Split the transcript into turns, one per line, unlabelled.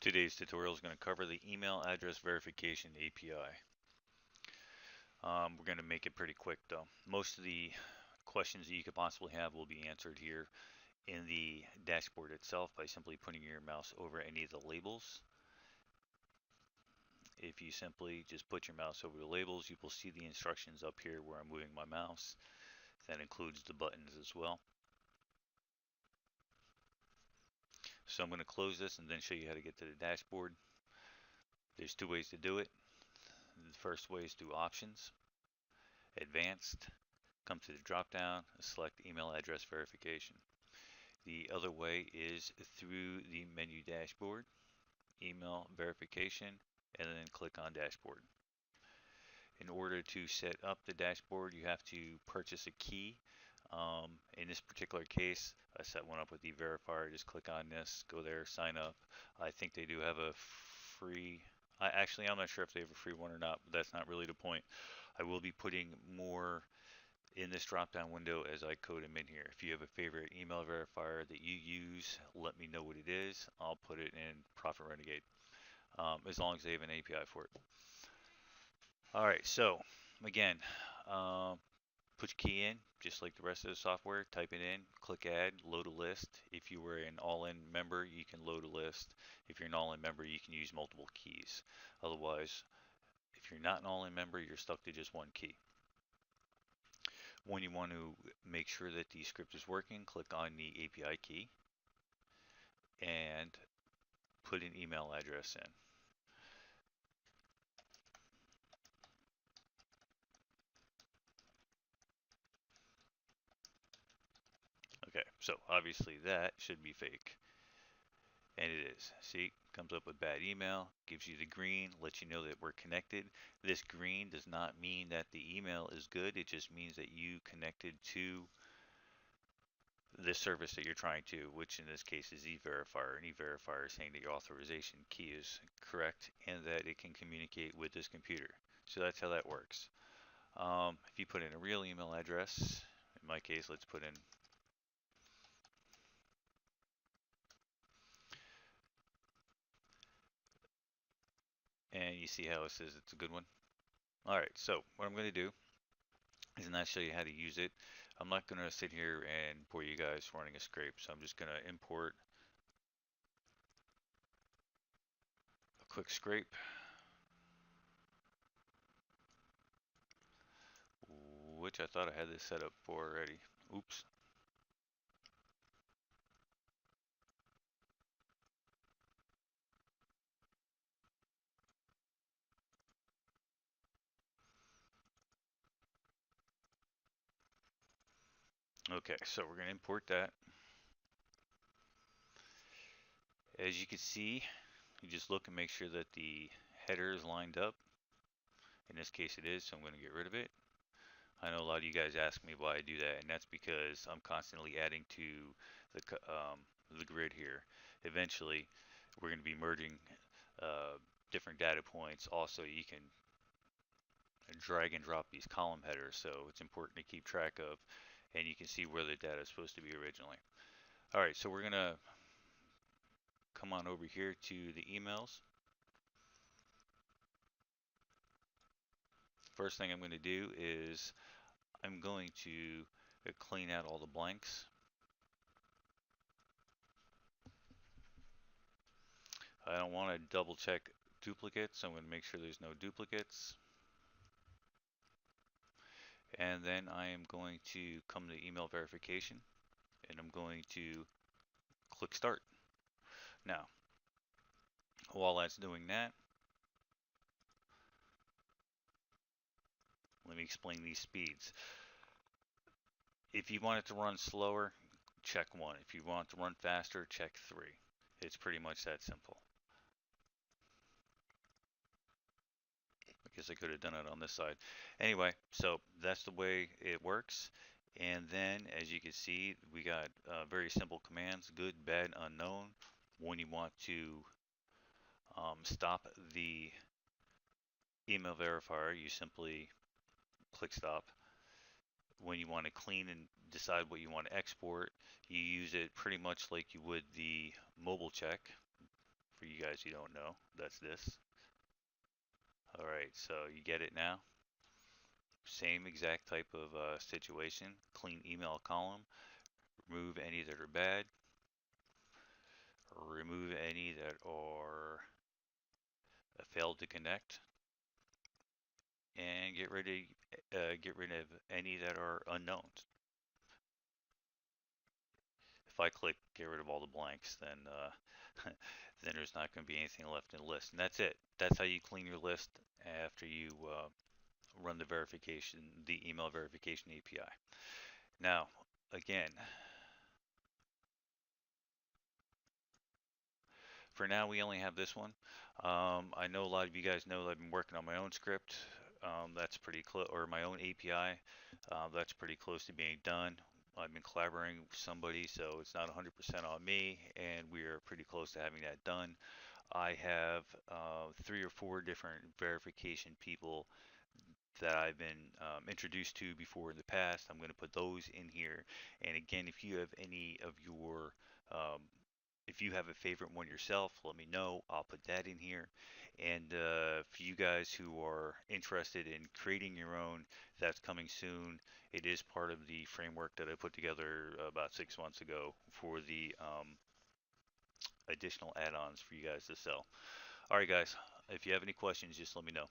Today's tutorial is going to cover the email address verification API. We're going to make it pretty quick though. Most of the questions that you could possibly have will be answered here in the dashboard itself by simply putting your mouse over any of the labels. If you simply just put your mouse over the labels, you will see the instructions up here where I'm moving my mouse. That includes the buttons as well. So I'm going to close this and then show you how to get to the dashboard. There's two ways to do it. The first way is through Options, Advanced, come to the drop down, select email address verification. The other way is through the menu dashboard, email verification, and then click on dashboard. In order to set up the dashboard, you have to purchase a key. In this particular case, I set one up with eVerifier. Just click on this, go there, sign up. I think they do have a free, actually I'm not sure if they have a free one or not, but that's not really the point. I will be putting more in this drop down window as I code them in here. If you have a favorite email verifier that you use, let me know what it is. I'll put it in Profit Renegade, as long as they have an API for it. Alright, so again, put your key in, just like the rest of the software, type it in, click add, load a list. If you were an all-in member, you can load a list. If you're an all-in member, you can use multiple keys. Otherwise, if you're not an all-in member, you're stuck to just one key. When you want to make sure that the script is working, click on the API key and put an email address in. Okay, so obviously that should be fake. And it is. See, comes up with bad email, gives you the green, lets you know that we're connected. This green does not mean that the email is good. It just means that you connected to the service that you're trying to, which in this case is eVerifier. And eVerifier is saying that your authorization key is correct and that it can communicate with this computer. So that's how that works. If you put in a real email address, in my case, let's put in and you see how it says it's a good one. Alright, so what I'm going to do is not show you how to use it. I'm not going to sit here and bore you guys running a scrape, so I'm just going to import a quick scrape, which I thought I had this set up for already. Oops. Okay, so we're going to import that. As you can see, you just look and make sure that the header is lined up. In this case it is, so I'm going to get rid of it. I know a lot of you guys ask me why I do that, and that's because I'm constantly adding to the grid here. Eventually, we're going to be merging different data points. Also, you can drag and drop these column headers, so it's important to keep track of, and you can see where the data is supposed to be originally. Alright, so we're going to come on over here to the emails. First thing I'm going to do is I'm going to clean out all the blanks. I don't want to double check duplicates, so I'm going to make sure there's no duplicates. And then I am going to come to email verification and I'm going to click start. Now, while that's doing that, let me explain these speeds. If you want it to run slower, check 1. If you want it to run faster, check 3. It's pretty much that simple. I guess I could have done it on this side. Anyway, so that's the way it works. And then, as you can see, we got very simple commands: good, bad, unknown. When you want to stop the email verifier, you simply click stop. When you want to clean and decide what you want to export, you use it pretty much like you would the mobile check. For you guys who don't know, that's this. All right, so you get it now. Same exact type of situation. Clean email column. Remove any that are bad. Remove any that are failed to connect, and get rid of any that are unknowns. If I click get rid of all the blanks, then then there's not going to be anything left in the list, and that's it. That's how you clean your list after you run the email verification API. Now, again, for now we only have this one. I know a lot of you guys know that I've been working on my own script. That's pretty close, or my own API. That's pretty close to being done. I've been collaborating with somebody, so it's not 100% on me, and we are pretty close to having that done. I have 3 or 4 different verification people that I've been introduced to before in the past. I'm going to put those in here. And again, if you have any of your, if you have a favorite one yourself, let me know. I'll put that in here. And for you guys who are interested in creating your own, that's coming soon. It is part of the framework that I put together about 6 months ago for the additional add-ons for you guys to sell. All right, guys, if you have any questions, just let me know.